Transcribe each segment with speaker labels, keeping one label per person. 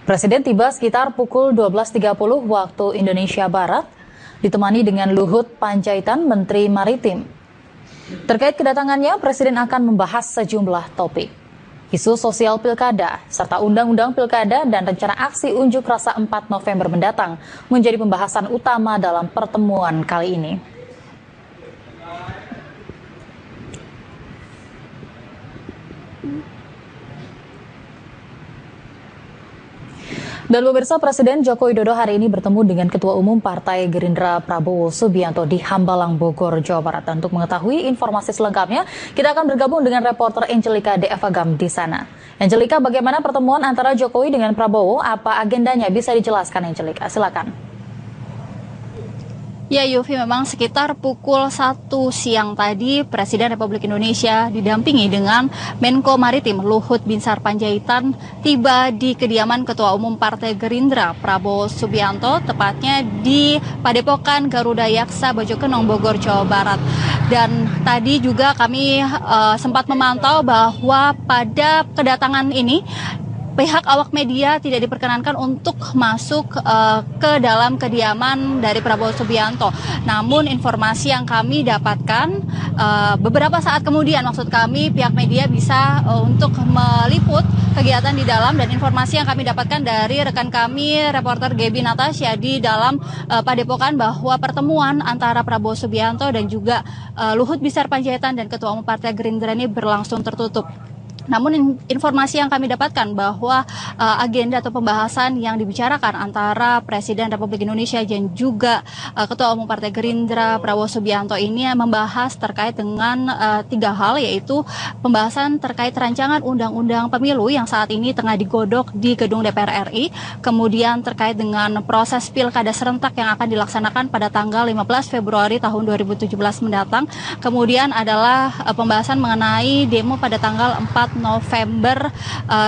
Speaker 1: Presiden tiba sekitar pukul 12.30 waktu Indonesia Barat, ditemani dengan Luhut Panjaitan, Menteri Maritim. Terkait kedatangannya, Presiden akan membahas sejumlah topik. Isu sosial pilkada, serta undang-undang pilkada dan rencana aksi unjuk rasa 4 November mendatang menjadi pembahasan utama dalam pertemuan kali ini. Dan pemirsa, Presiden Joko Widodo hari ini bertemu dengan Ketua Umum Partai Gerindra Prabowo Subianto di Hambalang, Bogor, Jawa Barat. Dan untuk mengetahui informasi selengkapnya, kita akan bergabung dengan reporter Angelika Deavagam di sana. Angelika, bagaimana pertemuan antara Jokowi dengan Prabowo? Apa agendanya? Bisa dijelaskan, Angelika? Silakan.
Speaker 2: Ya, Yufi, memang sekitar pukul 1 siang tadi Presiden Republik Indonesia didampingi dengan Menko Maritim Luhut Binsar Panjaitan tiba di kediaman Ketua Umum Partai Gerindra Prabowo Subianto, tepatnya di Padepokan Garuda Yaksa Bojokenong, Bogor, Jawa Barat. Dan tadi juga kami sempat memantau bahwa pada kedatangan ini pihak awak media tidak diperkenankan untuk masuk ke dalam kediaman dari Prabowo Subianto. Namun informasi yang kami dapatkan beberapa saat kemudian, maksud kami pihak media bisa untuk meliput kegiatan di dalam, dan informasi yang kami dapatkan dari rekan kami reporter Gaby Natasha di dalam Padepokan bahwa pertemuan antara Prabowo Subianto dan juga Luhut Binsar Panjaitan dan Ketua Umum Partai Gerindra ini berlangsung tertutup. Namun informasi yang kami dapatkan bahwa agenda atau pembahasan yang dibicarakan antara Presiden Republik Indonesia dan juga Ketua Umum Partai Gerindra Prabowo Subianto ini membahas terkait dengan 3 hal, yaitu pembahasan terkait rancangan undang-undang pemilu yang saat ini tengah digodok di gedung DPR RI, kemudian terkait dengan proses pilkada serentak yang akan dilaksanakan pada tanggal 15 Februari tahun 2017 mendatang, kemudian adalah pembahasan mengenai demo pada tanggal 4 November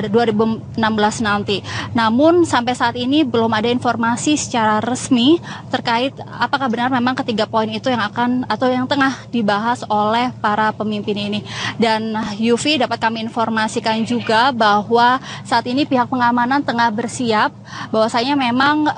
Speaker 2: 2016 nanti. Namun sampai saat ini belum ada informasi secara resmi terkait apakah benar memang ketiga poin itu yang akan atau yang tengah dibahas oleh para pemimpin ini. Dan Yufi, dapat kami informasikan juga bahwa saat ini pihak pengamanan tengah bersiap, bahwasanya memang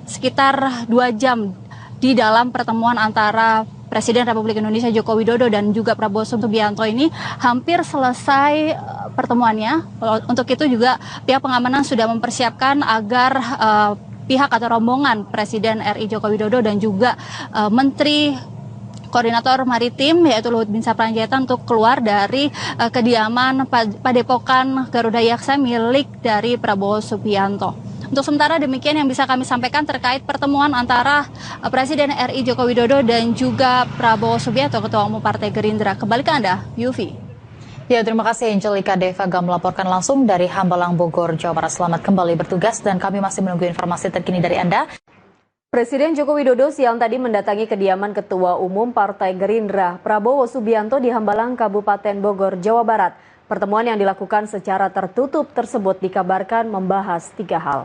Speaker 2: sekitar 2 jam di dalam pertemuan antara Presiden Republik Indonesia Joko Widodo dan juga Prabowo Subianto ini hampir selesai pertemuannya. Untuk itu juga pihak pengamanan sudah mempersiapkan agar pihak atau rombongan Presiden RI Joko Widodo dan juga Menteri Koordinator Maritim yaitu Luhut Binsar Panjaitan untuk keluar dari kediaman Padepokan Garuda Yaksa milik dari Prabowo Subianto. Untuk sementara demikian yang bisa kami sampaikan terkait pertemuan antara Presiden RI Joko Widodo dan juga Prabowo Subianto, Ketua Umum Partai Gerindra. Kembali ke Anda, Yufi.
Speaker 1: Ya, terima kasih Angelika Deavagam melaporkan langsung dari Hambalang, Bogor, Jawa Barat. Selamat kembali bertugas dan kami masih menunggu informasi terkini dari Anda.
Speaker 3: Presiden Joko Widodo siang tadi mendatangi kediaman Ketua Umum Partai Gerindra Prabowo Subianto di Hambalang, Kabupaten Bogor, Jawa Barat. Pertemuan yang dilakukan secara tertutup tersebut dikabarkan membahas 3 hal.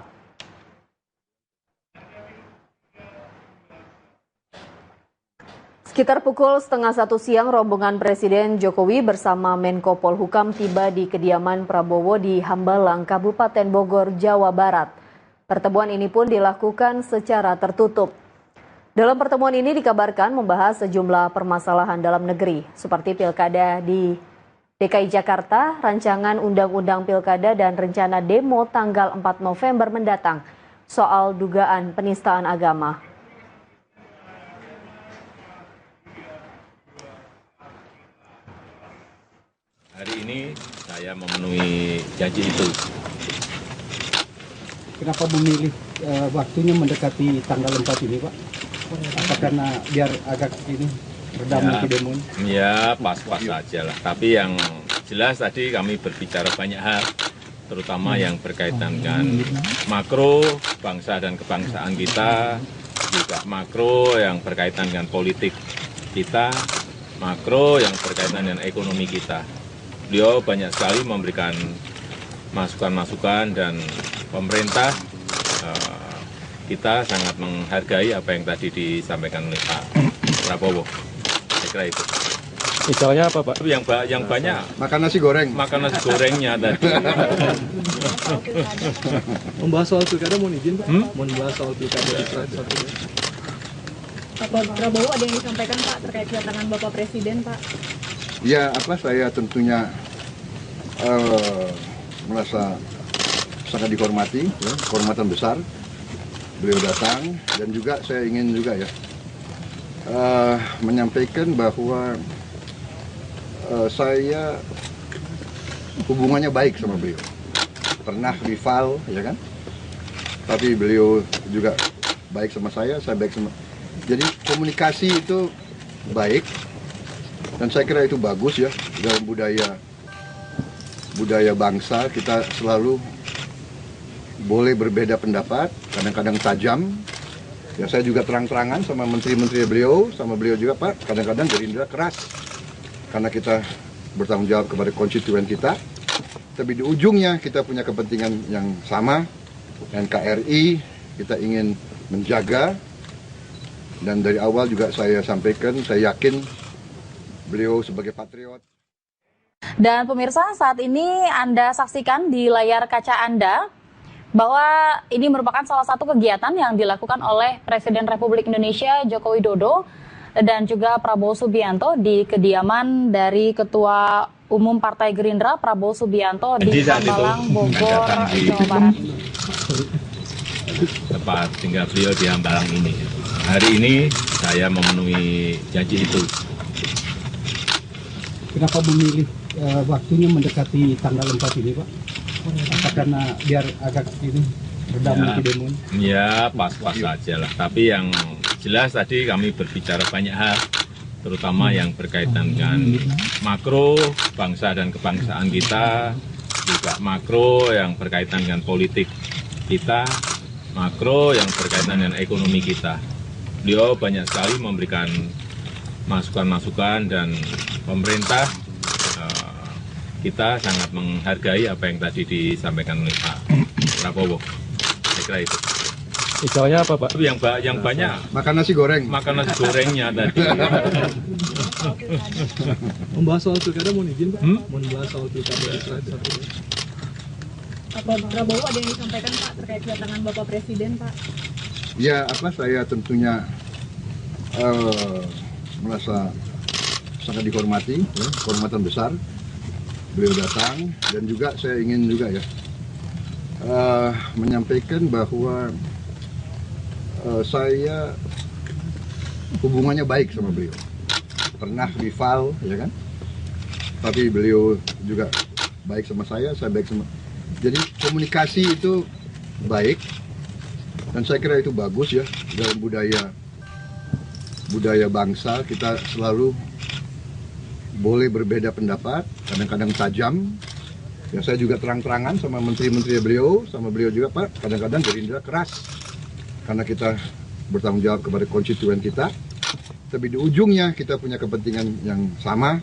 Speaker 3: Sekitar pukul 12:30 siang, rombongan Presiden Jokowi bersama Menko Polhukam tiba di kediaman Prabowo di Hambalang, Kabupaten Bogor, Jawa Barat. Pertemuan ini pun dilakukan secara tertutup. Dalam pertemuan ini dikabarkan membahas sejumlah permasalahan dalam negeri, seperti pilkada di DKI Jakarta, rancangan undang-undang pilkada dan rencana demo tanggal 4 November mendatang soal dugaan penistaan agama.
Speaker 4: Hari ini saya memenuhi janji itu.
Speaker 5: Kenapa memilih waktunya mendekati tanggal 4 ini, Pak? Apa karena biar agak ini redam nanti demo?
Speaker 4: Ya, pas-pas saja lah. Tapi yang jelas tadi kami berbicara banyak hal, terutama yang berkaitan dengan makro bangsa dan kebangsaan kita, juga makro yang berkaitan dengan politik kita, makro yang berkaitan dengan ekonomi kita. Beliau banyak sekali memberikan masukan-masukan dan pemerintah kita sangat menghargai apa yang tadi disampaikan oleh Pak Prabowo. Saya kira itu.
Speaker 6: Misalnya apa Pak?
Speaker 4: Yang banyak
Speaker 7: Makan nasi goreng.
Speaker 4: makan nasi gorengnya tadi.
Speaker 6: Membahas soal pilkada mohon izin Pak. Membahas soal pilkada di satu.
Speaker 8: Pak Prabowo ada yang disampaikan Pak terkait kedatangan Bapak Presiden Pak?
Speaker 7: Ya, saya tentunya merasa sangat dihormati, ya, kehormatan besar beliau datang, dan juga saya ingin juga ya menyampaikan bahwa saya hubungannya baik sama beliau. Pernah rival, ya kan? Tapi beliau juga baik sama saya baik sama. Jadi komunikasi itu baik, dan saya kira itu bagus ya dalam budaya bangsa. Kita selalu boleh berbeda pendapat, kadang-kadang tajam. Ya, saya juga terang-terangan sama menteri-menteri beliau, sama beliau juga Pak. Kadang-kadang Gerindra keras, karena kita bertanggung jawab kepada konstituen kita. Tapi di ujungnya kita punya kepentingan yang sama, NKRI, kita ingin menjaga. Dan dari awal juga saya sampaikan, saya yakin beliau sebagai patriot.
Speaker 1: Dan pemirsa, saat ini Anda saksikan di layar kaca Anda bahwa ini merupakan salah satu kegiatan yang dilakukan oleh Presiden Republik Indonesia Joko Widodo dan juga Prabowo Subianto di kediaman dari Ketua Umum Partai Gerindra Prabowo Subianto di Hambalang, Bogor, Jawa Barat.
Speaker 4: Tepat tinggal beliau di Hambalang ini. Hari ini saya memenuhi janji itu.
Speaker 5: Kenapa memilih waktunya mendekati tanggal 4 ini Pak? Apa karena biar agak ini redam nanti demo?
Speaker 4: Ya pas-pas saja lah. Tapi yang jelas tadi kami berbicara banyak hal, terutama yang berkaitan dengan makro bangsa dan kebangsaan kita, juga makro yang berkaitan dengan politik kita, makro yang berkaitan dengan ekonomi kita. Beliau banyak sekali memberikan masukan-masukan, dan pemerintah kita sangat menghargai apa yang tadi disampaikan oleh Pak Prabowo. Saya kira itu.
Speaker 6: Misalnya apa Pak?
Speaker 4: Yang banyak
Speaker 7: Makan nasi goreng.
Speaker 4: makan nasi gorengnya tadi.
Speaker 6: Membahas soal pilkada mohon izin Pak. Membahas soal pilkada di satu.
Speaker 8: Pak Prabowo ada yang disampaikan Pak terkait kedatangan Bapak Presiden Pak?
Speaker 7: Ya, saya tentunya merasa sangat dihormati, ya, kehormatan besar beliau datang, dan juga saya ingin juga ya menyampaikan bahwa saya hubungannya baik sama beliau. Pernah rival, ya kan? Tapi beliau juga baik sama saya baik sama. Jadi komunikasi itu baik, dan saya kira itu bagus ya dalam budaya bangsa. Kita selalu boleh berbeda pendapat, kadang-kadang tajam. Ya, saya juga terang-terangan sama menteri-menteri beliau, sama beliau juga Pak. Kadang-kadang Gerindra keras, karena kita bertanggung jawab kepada konstituen kita. Tapi di ujungnya kita punya kepentingan yang sama,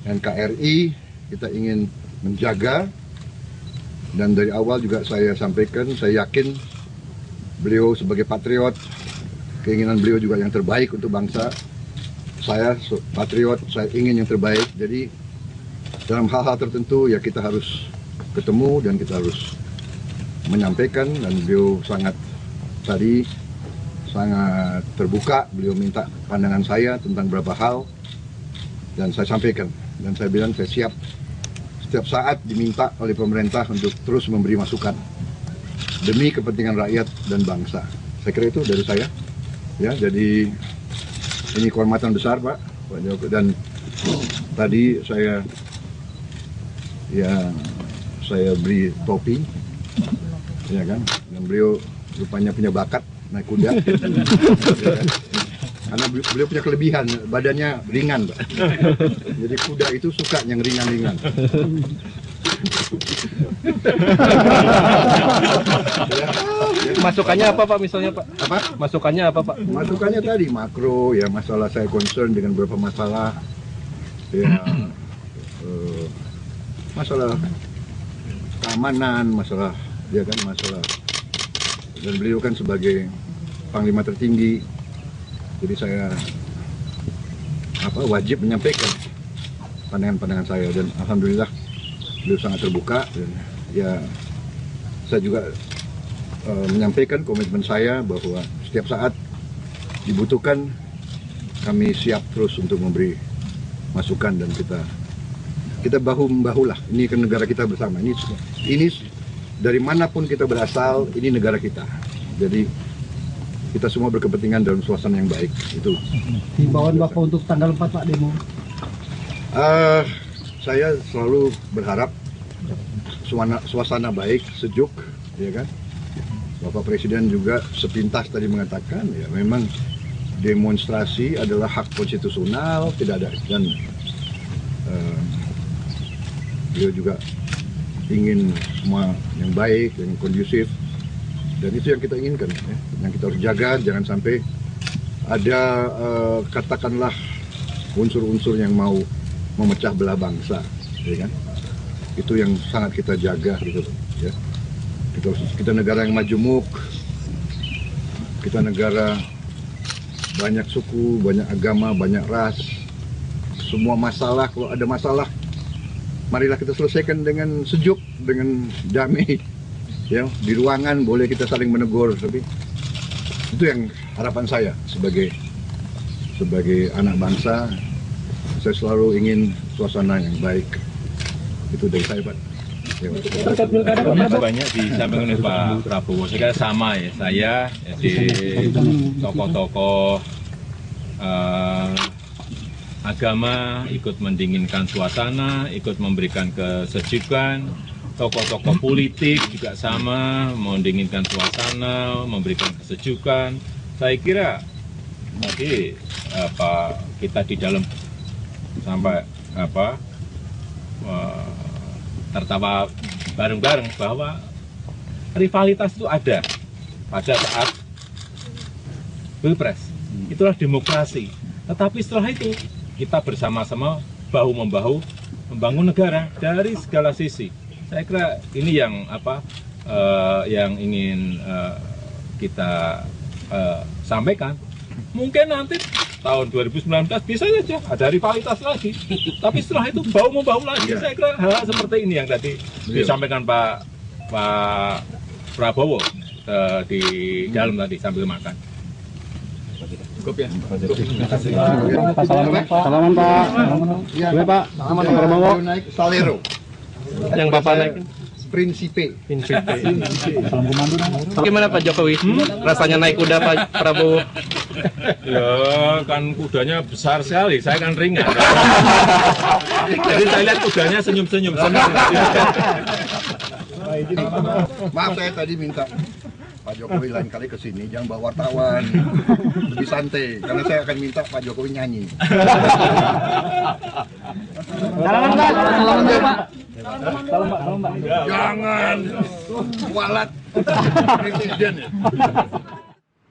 Speaker 7: NKRI, kita ingin menjaga. Dan dari awal juga saya sampaikan, saya yakin beliau sebagai patriot, keinginan beliau juga yang terbaik untuk bangsa. Saya patriot, saya ingin yang terbaik. Jadi dalam hal-hal tertentu ya kita harus ketemu dan kita harus menyampaikan. Dan beliau sangat terbuka. Beliau minta pandangan saya tentang beberapa hal, dan saya sampaikan. Dan saya bilang saya siap setiap saat diminta oleh pemerintah untuk terus memberi masukan demi kepentingan rakyat dan bangsa. Saya kira itu dari saya. Ya, jadi ini kehormatan besar Pak Joko, dan tadi saya beri topi, ya kan, dan beliau rupanya punya bakat naik kuda. Ya kan? Karena beliau punya kelebihan, badannya ringan Pak. Jadi kuda itu suka yang ringan-ringan.
Speaker 6: Masukannya apa Pak misalnya Pak?
Speaker 7: Apa?
Speaker 6: Masukannya apa Pak?
Speaker 7: Masukannya tadi makro ya, masalah saya concern dengan beberapa masalah ya, masalah keamanan, masalah ya kan, masalah, dan beliau kan sebagai panglima tertinggi, jadi saya wajib menyampaikan pandangan-pandangan saya, dan alhamdulillah beliau sangat terbuka, dan ya saya juga menyampaikan komitmen saya bahwa setiap saat dibutuhkan kami siap terus untuk memberi masukan, dan kita bahu-membahu lah. Ini kan negara kita bersama. Ini dari manapun kita berasal, ini negara kita. Jadi kita semua berkepentingan dalam suasana yang baik. Itu
Speaker 5: Himbauan Bapak untuk tanggal 4 Pak demo.
Speaker 7: Saya selalu berharap suasana baik, sejuk, ya kan. Bapak Presiden juga sepintas tadi mengatakan, ya memang demonstrasi adalah hak konstitusional, tidak ada, dan beliau juga ingin semua yang baik, yang kondusif, dan itu yang kita inginkan, ya. Yang kita harus jaga, jangan sampai ada katakanlah unsur-unsur yang mau memecah belah bangsa, ya kan? Itu yang sangat kita jaga, gitu, ya. Kita negara yang majemuk, kita negara banyak suku, banyak agama, banyak ras. Semua masalah, kalau ada masalah, marilah kita selesaikan dengan sejuk, dengan damai. Ya, di ruangan boleh kita saling menegur, tapi itu yang harapan saya sebagai anak bangsa. Saya selalu ingin suasana yang baik. Itu dari saya, Pak.
Speaker 4: Banyak disampaikan oleh Pak Prabowo. Saya kira sama ya, saya di tokoh-tokoh agama ikut mendinginkan suasana, ikut memberikan kesejukan. Tokoh-tokoh politik juga sama, mendinginkan suasana, memberikan kesejukan. Saya kira nanti kita di dalam sampai tertawa bareng-bareng bahwa rivalitas itu ada pada saat Pilpres. Itulah demokrasi. Tetapi setelah itu kita bersama-sama bahu-membahu membangun negara dari segala sisi. Saya kira ini yang yang ingin kita sampaikan. Mungkin nanti tahun 2019 bisa saja ada rivalitas lagi, tapi setelah itu bahu-membahu lagi. Saya kira hal seperti ini yang tadi disampaikan Pak Prabowo di dalam tadi sambil makan. Cukup ya.
Speaker 5: Salaman Pak. Iya Pak. Salaman Pak Prabowo.
Speaker 7: Naik Salero.
Speaker 6: Yang Bapak naik
Speaker 7: Principe.
Speaker 6: Gimana Pak Jokowi? Rasanya naik kuda Pak Prabowo?
Speaker 4: Ya kan kudanya besar sekali, saya kan ringan. Jadi saya lihat kudanya senyum-senyum.
Speaker 7: Maaf, saya tadi minta Pak Jokowi lain kali ke sini jangan bawa wartawan, lebih santai, karena saya akan minta Pak Jokowi nyanyi.
Speaker 5: Salaman Pak. Salaman Pak.
Speaker 7: Jangan kualat presiden ya.